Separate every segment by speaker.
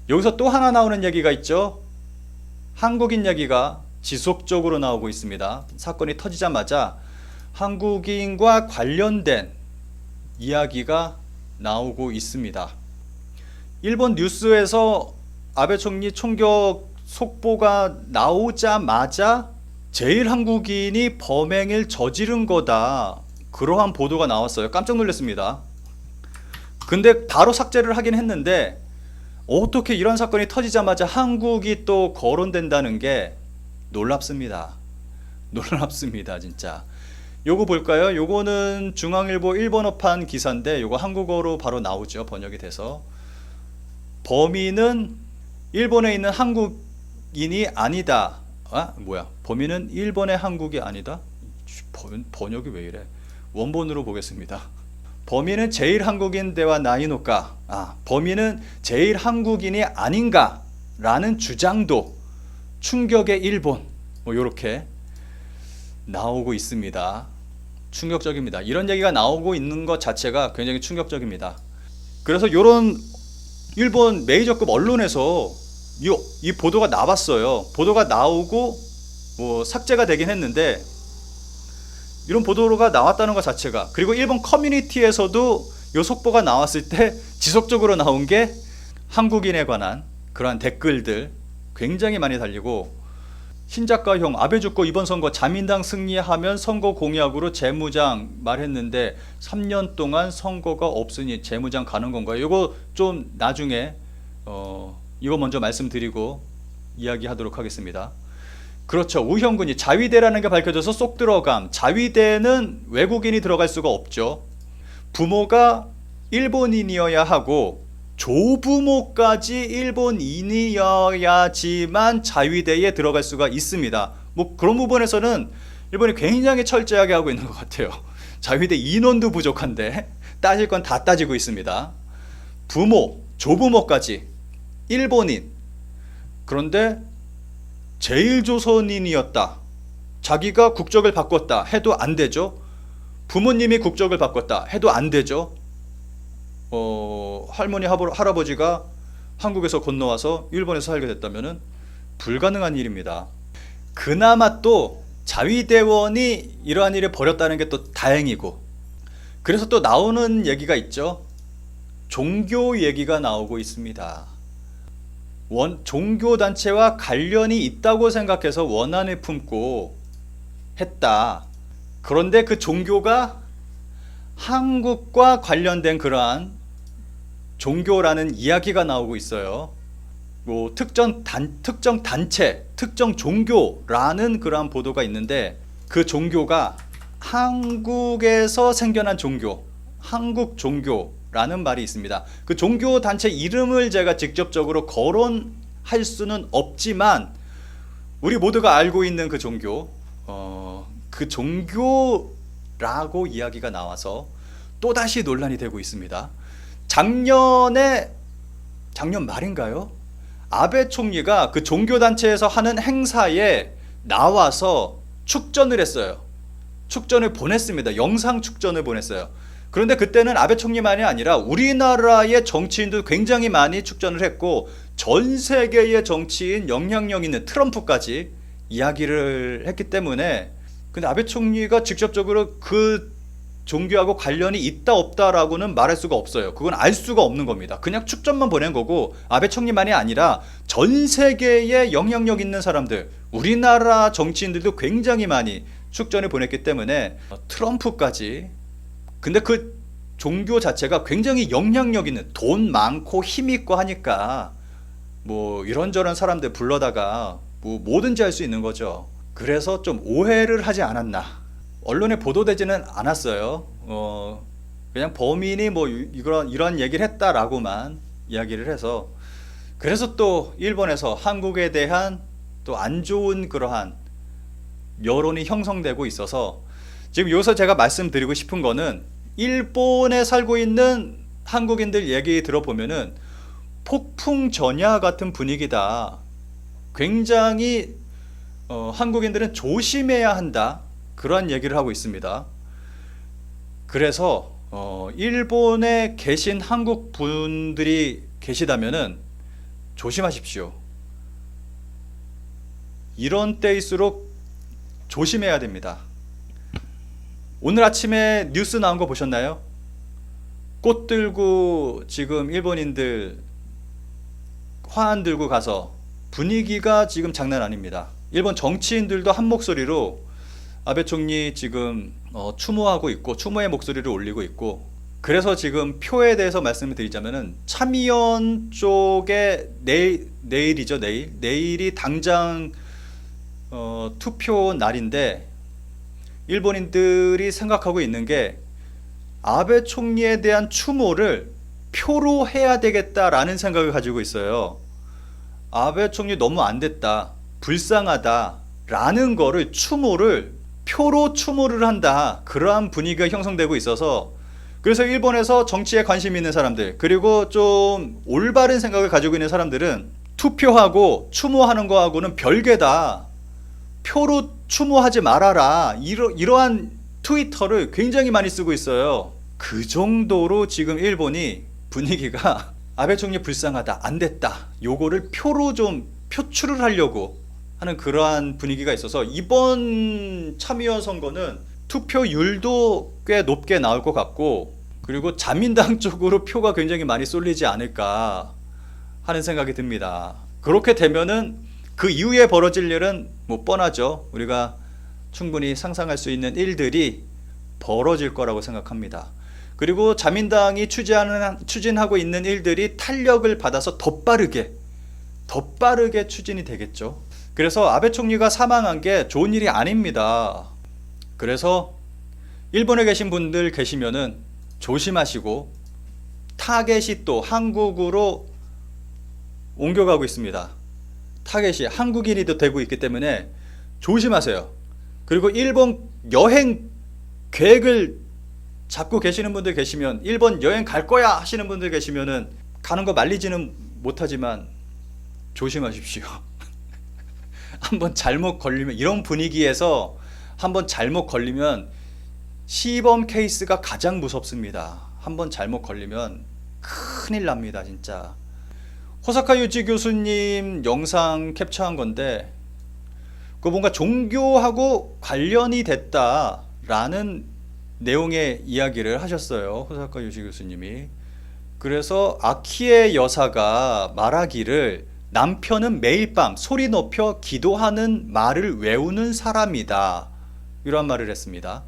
Speaker 1: 여기서 또 하나 나오는 얘기가 있죠. 한국인 얘기가 지속적으로 나오고 있습니다. 사건이 터지자마자 한국인과 관련된 이야기가 나오고 있습니다. 일본 뉴스에서 아베 총리 총격 속보가 나오자마자 제일 한국인이 범행을 저지른 거다, 그러한 보도가 나왔어요. 깜짝 놀랐습니다. 근데 바로 삭제를 하긴 했는데 어떻게 이런 사건이 터지자마자 한국이 또 거론된다는 게 놀랍습니다. 놀랍습니다 진짜. 요거 볼까요? 요거는 중앙일보 일본어판 기사인데 요거 한국어로 바로 나오죠. 번역이 돼서. 범인은 일본에 있는 한국인이 아니다. 범인은 일본의 한국이 아니다? 번역이 왜 이래? 원본으로 보겠습니다. 범인은 제일 한국인 대와 나이노까? 범인은 제일 한국인이 아닌가? 라는 주장도 충격의 일본, 뭐 요렇게 나오고 있습니다. 충격적입니다. 이런 얘기가 나오고 있는 것 자체가 굉장히 충격적입니다. 그래서 요런 일본 메이저급 언론에서 이 보도가 나왔어요. 보도가 나오고 뭐 삭제가 되긴 했는데 이런 보도가 나왔다는 것 자체가, 그리고 일본 커뮤니티에서도 이 속보가 나왔을 때 지속적으로 나온 게 한국인에 관한 그러한 댓글들 굉장히 많이 달리고, 신작가형 아베 죽고 이번 선거 자민당 승리하면 선거 공약으로 재무장 말했는데 3년 동안 선거가 없으니 재무장 가는 건가요? 이거 좀 나중에 이거 먼저 말씀드리고 이야기하도록 하겠습니다. 그렇죠. 우형군이 자위대라는 게 밝혀져서 쏙 들어감. 자위대는 외국인이 들어갈 수가 없죠. 부모가 일본인이어야 하고 조부모까지 일본인이어야지만 자위대에 들어갈 수가 있습니다. 뭐 그런 부분에서는 일본이 굉장히 철저하게 하고 있는 것 같아요. 자위대 인원도 부족한데 따질 건 다 따지고 있습니다. 부모, 조부모까지 일본인. 그런데 제일조선인이었다, 자기가 국적을 바꿨다 해도 안 되죠. 부모님이 국적을 바꿨다 해도 안 되죠. 할머니 할아버지가 한국에서 건너와서 일본에서 살게 됐다면 불가능한 일입니다. 그나마 또 자위대원이 이러한 일을 벌였다는 게 또 다행이고, 그래서 또 나오는 얘기가 있죠. 종교 얘기가 나오고 있습니다. 종교단체와 관련이 있다고 생각해서 원한을 품고 했다. 그런데 그 종교가 한국과 관련된 그러한 종교라는 이야기가 나오고 있어요. 뭐 특정 단체, 특정 종교라는 그러한 보도가 있는데, 그 종교가 한국에서 생겨난 종교, 한국 종교라는 말이 있습니다. 그 종교 단체 이름을 제가 직접적으로 거론할 수는 없지만 우리 모두가 알고 있는 그 종교, 그 종교라고 이야기가 나와서 또다시 논란이 되고 있습니다. 작년 말인가요? 아베 총리가 그 종교단체에서 하는 행사에 나와서 축전을 했어요. 축전을 보냈습니다. 영상 축전을 보냈어요. 그런데 그때는 아베 총리만이 아니라 우리나라의 정치인도 굉장히 많이 축전을 했고, 전 세계의 정치인, 영향력 있는 트럼프까지 이야기를 했기 때문에, 근데 아베 총리가 직접적으로 그 종교하고 관련이 있다 없다라고는 말할 수가 없어요. 그건 알 수가 없는 겁니다. 그냥 축전만 보낸 거고, 아베 총리만이 아니라 전 세계의 영향력 있는 사람들, 우리나라 정치인들도 굉장히 많이 축전을 보냈기 때문에 트럼프까지. 근데 그 종교 자체가 굉장히 영향력 있는, 돈 많고 힘 있고 하니까 뭐 이런저런 사람들 불러다가 뭐 뭐든지 할 수 있는 거죠. 그래서 좀 오해를 하지 않았나. 언론에 보도되지는 않았어요. 그냥 범인이 뭐 이런 얘기를 했다라고만 이야기를 해서, 그래서 또 일본에서 한국에 대한 또 안 좋은 그러한 여론이 형성되고 있어서, 지금 여기서 제가 말씀드리고 싶은 거는, 일본에 살고 있는 한국인들 얘기 들어보면은 폭풍전야 같은 분위기다. 굉장히 한국인들은 조심해야 한다, 그런 얘기를 하고 있습니다. 그래서 일본에 계신 한국 분들이 계시다면은 조심하십시오. 이런 때일수록 조심해야 됩니다. 오늘 아침에 뉴스 나온 거 보셨나요? 꽃 들고 지금 일본인들 화환 들고 가서 분위기가 지금 장난 아닙니다. 일본 정치인들도 한 목소리로 아베 총리 지금 추모하고 있고 추모의 목소리를 올리고 있고, 그래서 지금 표에 대해서 말씀을 드리자면은 참의원 쪽에 내일이죠. 내일이 당장 투표 날인데, 일본인들이 생각하고 있는 게 아베 총리에 대한 추모를 표로 해야 되겠다라는 생각을 가지고 있어요. 아베 총리 너무 안 됐다, 불쌍하다 라는 거를 추모를 표로 추모를 한다, 그러한 분위기가 형성되고 있어서, 그래서 일본에서 정치에 관심 있는 사람들, 그리고 좀 올바른 생각을 가지고 있는 사람들은 투표하고 추모하는 거하고는 별개다, 표로 추모하지 말아라, 이러한 트위터를 굉장히 많이 쓰고 있어요. 그 정도로 지금 일본이 분위기가 아베 총리 불쌍하다, 안 됐다, 요거를 표로 좀 표출을 하려고 하는 그러한 분위기가 있어서, 이번 참의원 선거는 투표율도 꽤 높게 나올 것 같고, 그리고 자민당 쪽으로 표가 굉장히 많이 쏠리지 않을까 하는 생각이 듭니다. 그렇게 되면은 그 이후에 벌어질 일은 뭐 뻔하죠. 우리가 충분히 상상할 수 있는 일들이 벌어질 거라고 생각합니다. 그리고 자민당이 추진하고 있는 일들이 탄력을 받아서 더 빠르게 추진이 되겠죠. 그래서 아베 총리가 사망한 게 좋은 일이 아닙니다. 그래서 일본에 계신 분들 계시면은 조심하시고, 타겟이 또 한국으로 옮겨가고 있습니다. 타겟이 한국인이 되고 있기 때문에 조심하세요. 그리고 일본 여행 계획을 잡고 계시는 분들 계시면, 일본 여행 갈 거야 하시는 분들 계시면은 가는 거 말리지는 못하지만 조심하십시오. 한번 잘못 걸리면, 이런 분위기에서 한번 잘못 걸리면 시범 케이스가 가장 무섭습니다. 한번 잘못 걸리면 큰일 납니다, 진짜. 호사카 유지 교수님 영상 캡처한 건데, 그 뭔가 종교하고 관련이 됐다라는 내용의 이야기를 하셨어요, 호사카 유지 교수님이. 그래서 아키에 여사가 말하기를 남편은 매일 밤 소리 높여 기도하는 말을 외우는 사람이다, 이런 말을 했습니다.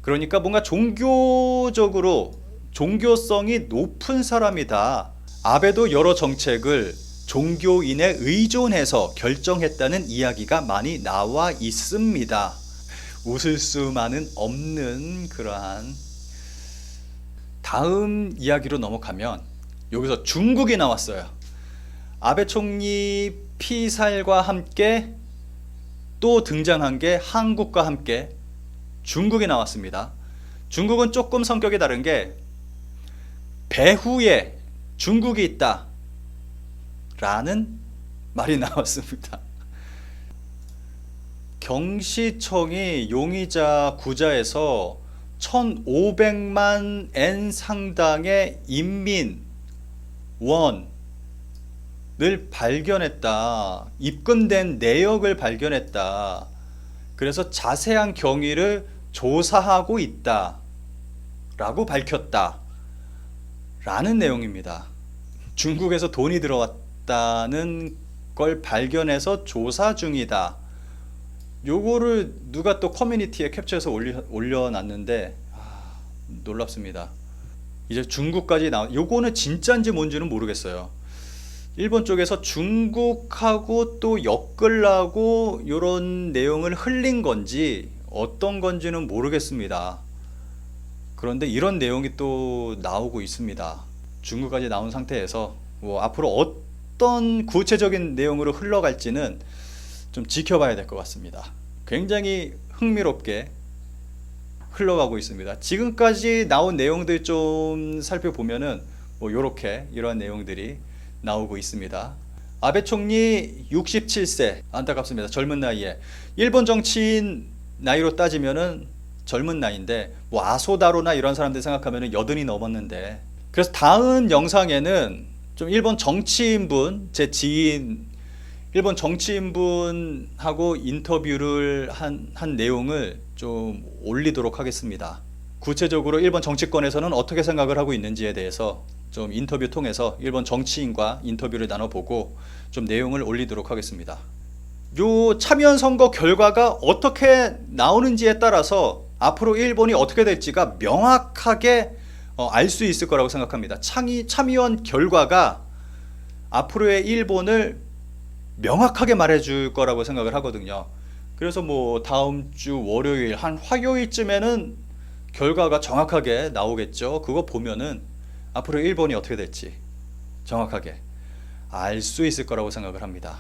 Speaker 1: 그러니까 뭔가 종교적으로 종교성이 높은 사람이다. 아베도 여러 정책을 종교인에 의존해서 결정했다는 이야기가 많이 나와 있습니다. 웃을 수만은 없는 그러한. 다음 이야기로 넘어가면 여기서 중국이 나왔어요. 아베 총리 피살과 함께 또 등장한 게 한국과 함께 중국이 나왔습니다. 중국은 조금 성격이 다른 게 배후에 중국이 있다 라는 말이 나왔습니다. 경시청이 용의자 구자에서 1,500만 엔 상당의 인민 원을 발견했다, 입금된 내역을 발견했다, 그래서 자세한 경위를 조사하고 있다 라고 밝혔다 라는 내용입니다. 중국에서 돈이 들어왔다는 걸 발견해서 조사 중이다. 요거를 누가 또 커뮤니티에 캡처해서 올려놨는데 놀랍습니다. 이제 중국까지 요거는 진짜인지 뭔지는 모르겠어요. 일본 쪽에서 중국하고 또 엮으려고 요런 내용을 흘린 건지 어떤 건지는 모르겠습니다. 그런데 이런 내용이 또 나오고 있습니다. 중국까지 나온 상태에서 뭐 앞으로 어떤 구체적인 내용으로 흘러갈지는 좀 지켜봐야 될 것 같습니다. 굉장히 흥미롭게 흘러가고 있습니다. 지금까지 나온 내용들 좀 살펴보면은 뭐 이러한 내용들이 나오고 있습니다. 아베 총리 67세, 안타깝습니다. 젊은 나이에. 일본 정치인 나이로 따지면은 젊은 나이인데, 뭐 아소다로나 이런 사람들 생각하면은 80이 넘었는데. 그래서 다음 영상에는 좀 일본 정치인분, 제 지인 일본 정치인분하고 인터뷰를 한 내용을 좀 올리도록 하겠습니다. 구체적으로 일본 정치권에서는 어떻게 생각을 하고 있는지에 대해서 좀 인터뷰 통해서 일본 정치인과 인터뷰를 나눠보고 좀 내용을 올리도록 하겠습니다. 요 참여연 선거 결과가 어떻게 나오는지에 따라서 앞으로 일본이 어떻게 될지가 명확하게 알 수 있을 거라고 생각합니다. 참여연 결과가 앞으로의 일본을 명확하게 말해줄 거라고 생각을 하거든요. 그래서 뭐 다음 주 월요일 한 화요일쯤에는 결과가 정확하게 나오겠죠. 그거 보면은 앞으로 일본이 어떻게 될지 정확하게 알 수 있을 거라고 생각을 합니다.